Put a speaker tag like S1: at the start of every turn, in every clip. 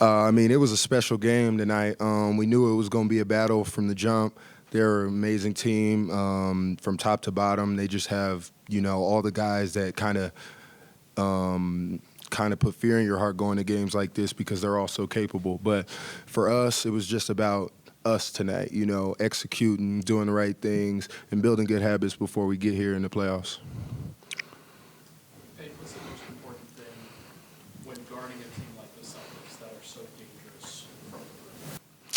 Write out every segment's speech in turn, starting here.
S1: I mean, it was a special game tonight. We knew it was going to be a battle from the jump. They're an amazing team from top to bottom. They just have, all the guys that kind of put fear in your heart going to games like this because they're all so capable. But for us, it was just about us tonight, executing, doing the right things, and building good habits before we get here in the playoffs.
S2: Hey, what's the most important thing when guarding a team like the Celtics that are so dangerous from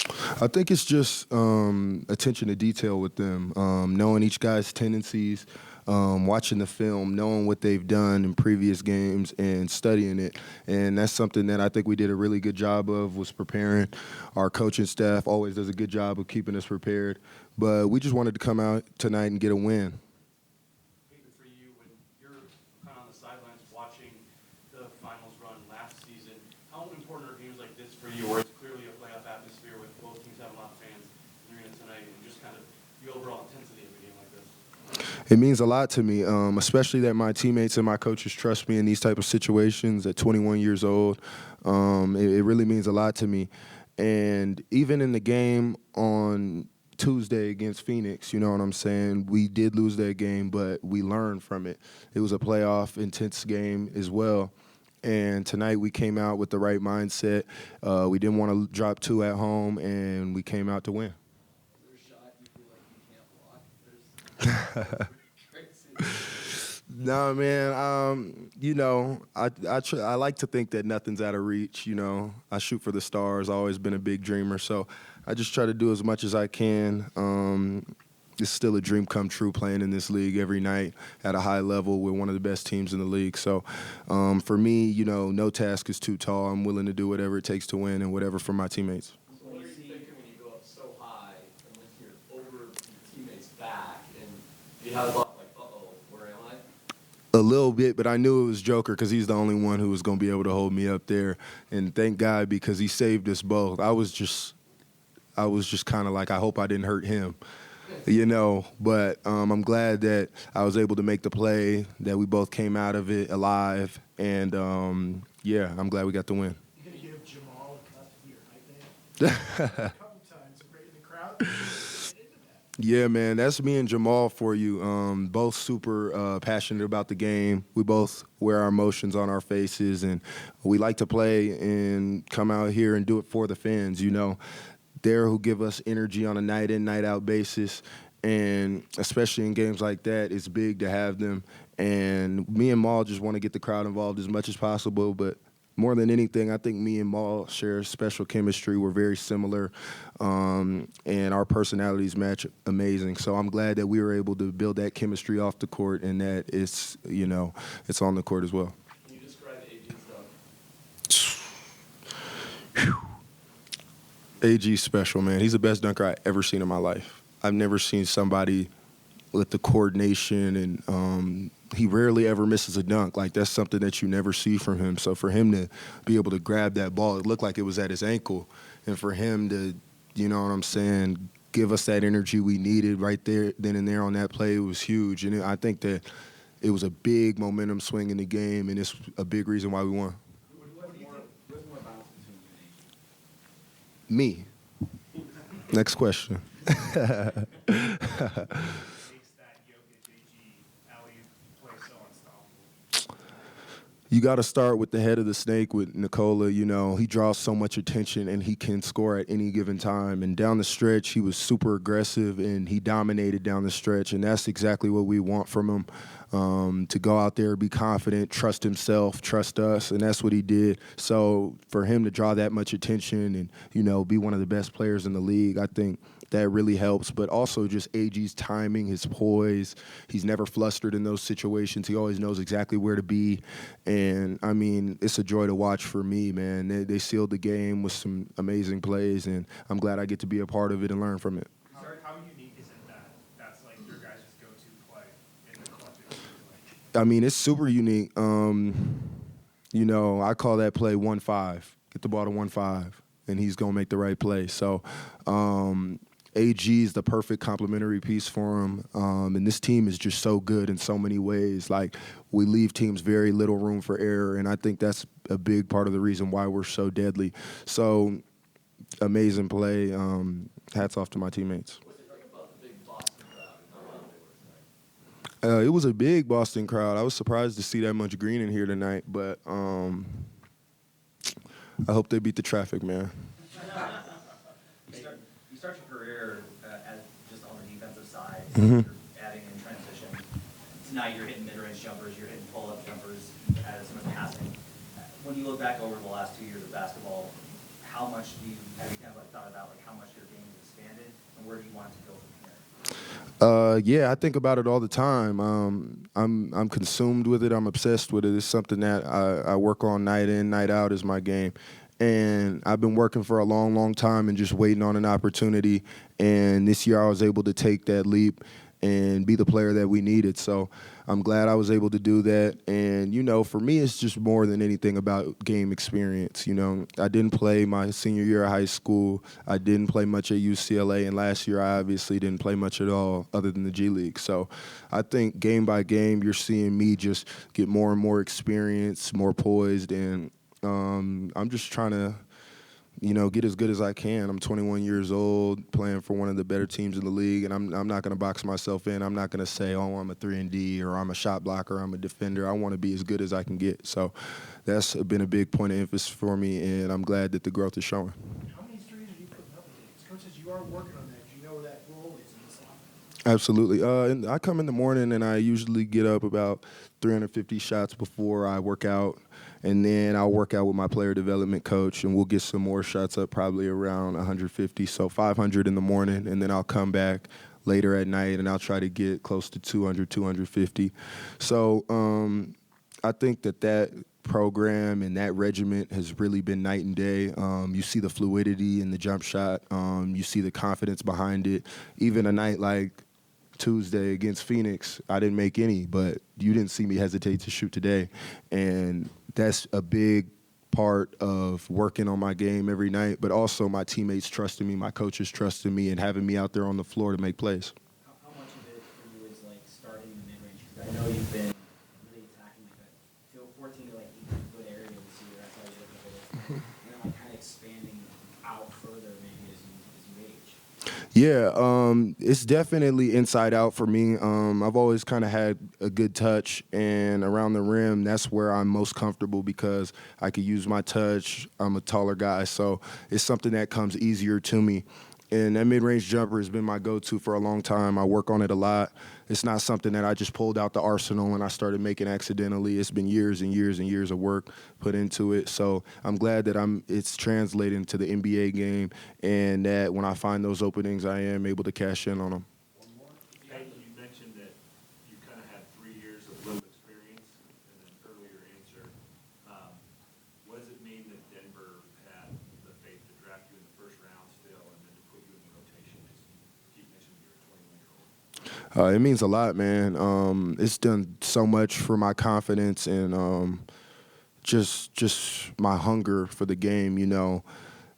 S2: the rim?
S1: I think it's just attention to detail with them, knowing each guy's tendencies, watching the film, knowing what they've done in previous games and studying it. And that's something that I think we did a really good job of, was preparing. Our coaching staff always does a good job of keeping us prepared. But we just wanted to come out tonight and get a win.
S3: Peyton, for you, when you're kind of on the sidelines watching the finals run last season, how important are games like this for you, where it's clearly a playoff atmosphere with both teams having a lot of fans in the arena tonight, and just kind of the overall intensity of a game like this?
S1: It means a lot to me, especially that my teammates and my coaches trust me in these type of situations at 21 years old. It really means a lot to me. And even in the game on Tuesday against Phoenix, you know what I'm saying, we did lose that game, but we learned from it. It was a playoff, intense game as well. And tonight we came out with the right mindset. We didn't want to drop 2 at home, and we came out to win. No, man. I like to think that nothing's out of reach. I shoot for the stars. Always been a big dreamer, so I just try to do as much as I can. It's still a dream come true playing in this league every night at a high level with one of the best teams in the league. So for me, no task is too tall. I'm willing to do whatever it takes to win and whatever for my teammates.
S4: What are you thinking when you go up so high and when you're over your teammates' back and you have a thought like, uh-oh, where am I?
S1: A little bit, but I knew it was Joker because he's the only one who was going to be able to hold me up there. And thank God, because he saved us both. I was just kind of like, I hope I didn't hurt him, But I'm glad that I was able to make the play, that we both came out of it alive. And, I'm glad we got the win.
S2: You're going to give Jamal a cut to your height there? A couple times in the crowd.
S1: Yeah, man, that's me and Jamal for you. Both super passionate about the game. We both wear our emotions on our faces, and we like to play and come out here and do it for the fans, They're who give us energy on a night-in, night-out basis, and especially in games like that, it's big to have them. And me and Maul just want to get the crowd involved as much as possible, but more than anything, I think me and Maul share special chemistry. We're very similar, and our personalities match amazing. So I'm glad that we were able to build that chemistry off the court, and that it's on the court as well.
S4: Can you describe AG's
S1: Whew. AG's special, man. He's the best dunker I ever seen in my life. I've never seen somebody with the coordination, and he rarely ever misses a dunk. Like, that's something that you never see from him. So for him to be able to grab that ball, it looked like it was at his ankle, and for him to, give us that energy we needed right there, then and there on that play, it was huge. And I think that it was a big momentum swing in the game, and it's a big reason why we won. Me. Next question. You got to start with the head of the snake with Nikola. He draws so much attention, and he can score at any given time. And down the stretch, he was super aggressive, and he dominated down the stretch. And that's exactly what we want from him, to go out there, be confident, trust himself, trust us, and that's what he did. So for him to draw that much attention and, be one of the best players in the league, I think that really helps. But also just AG's timing, his poise. He's never flustered in those situations. He always knows exactly where to be. And, it's a joy to watch for me, man. They sealed the game with some amazing plays, and I'm glad I get to be a part of it and learn from it.
S3: How unique is it that that's like your guys' go-to play in the collective?
S1: It's super unique. I call that play 1-5. Get the ball to 1-5, and he's going to make the right play. So AG is the perfect complementary piece for him. And this team is just so good in so many ways. Like, we leave teams very little room for error, and I think that's a big part of the reason why we're so deadly. So amazing play. Hats off to my teammates.
S4: What's it like about the big Boston crowd? How loud they were tonight?
S1: It was a big Boston crowd. I was surprised to see that much green in here tonight, but I hope they beat the traffic, man.
S5: You start your career as just on the defensive side.
S1: Mhm.
S5: You're adding in transition. Tonight you're hitting mid-range jumpers, you're hitting pull-up jumpers as some of the passing. When you look back over the last 2 years of basketball, how much have you kind of like thought about like how much your game has expanded and where do you want it to go from here?
S1: Yeah, I think about it all the time. I'm consumed with it. I'm obsessed with it. It's something that I work on night in, night out is my game. And I've been working for a long, long time and just waiting on an opportunity. And this year I was able to take that leap and be the player that we needed. So I'm glad I was able to do that. And, for me, it's just more than anything about game experience. I didn't play my senior year of high school. I didn't play much at UCLA. And last year I obviously didn't play much at all other than the G League. So I think game by game you're seeing me just get more and more experience, more poised. And I'm just trying to get as good as I can. I'm 21 years old, playing for one of the better teams in the league, and I'm not going to box myself in. I'm not going to say, oh, I'm a 3-and-D or I'm a shot blocker, I'm a defender. I want to be as good as I can get. So that's been a big point of emphasis for me, and I'm glad that the growth is showing.
S2: How many threes are you putting up in games? Coach says you are working on that. Do you know where that role is in this offense?
S1: Absolutely. And I come in the morning, and I usually get up about 350 shots before I work out. And then I'll work out with my player development coach, and we'll get some more shots up probably around 150, so 500 in the morning. And then I'll come back later at night, and I'll try to get close to 200, 250. So I think that program and that regiment has really been night and day. You see the fluidity in the jump shot. You see the confidence behind it. Even a night like Tuesday against Phoenix, I didn't make any, but you didn't see me hesitate to shoot today. And that's a big part of working on my game every night, but also my teammates trusting me, my coaches trusting me, and having me out there on the floor to make plays.
S5: How much of it for you is like starting in the mid-range? Because I know you've been really attacking like 14 to like 8 good area this year. That's how you look at it. And then like kind of expanding out further maybe as you age.
S1: Yeah, it's definitely inside out for me. I've always kind of had a good touch, and around the rim, that's where I'm most comfortable because I could use my touch. I'm a taller guy, so it's something that comes easier to me. And that mid-range jumper has been my go-to for a long time. I work on it a lot. It's not something that I just pulled out the arsenal and I started making accidentally. It's been years and years and years of work put into it. So I'm glad that it's translating to the NBA game, and that when I find those openings, I am able to cash in on them.
S6: Peyton, you mentioned that you kind of had 3 years of little experience, and then earlier answer. What does it mean that Denver had the faith to draft you in the first round still, and then to put you in the rotation? Because you keep mentioning you're a 21-year-old.
S1: It means a lot, man. It's done so much for my confidence and just my hunger for the game.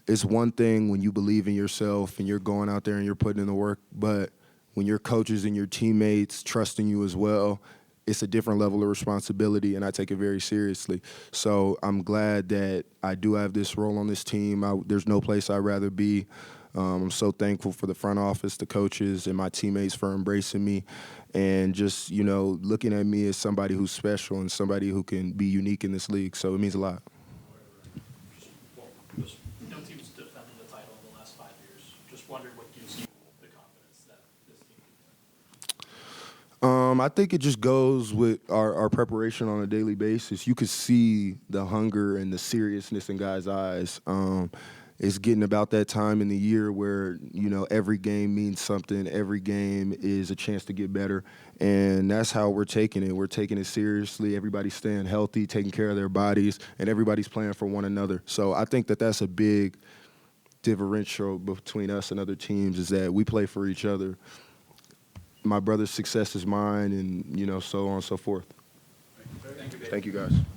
S1: It's one thing when you believe in yourself and you're going out there and you're putting in the work, but when your coaches and your teammates trusting you as well, it's a different level of responsibility, and I take it very seriously. So I'm glad that I do have this role on this team. There's no place I'd rather be. I'm so thankful for the front office, the coaches, and my teammates for embracing me and just, looking at me as somebody who's special and somebody who can be unique in this league. So it means a lot.
S2: No team's defended the title in the last 5 years. Just wondered what gives you the confidence that this team can win.
S1: I think it just goes with our preparation on a daily basis. You could see the hunger and the seriousness in guys' eyes. It's getting about that time in the year where, every game means something. Every game is a chance to get better. And that's how we're taking it. We're taking it seriously. Everybody's staying healthy, taking care of their bodies, and everybody's playing for one another. So I think that that's a big differential between us and other teams is that we play for each other. My brother's success is mine, and, so on and so forth.
S4: Thank you, Peyton.
S1: Thank you, guys.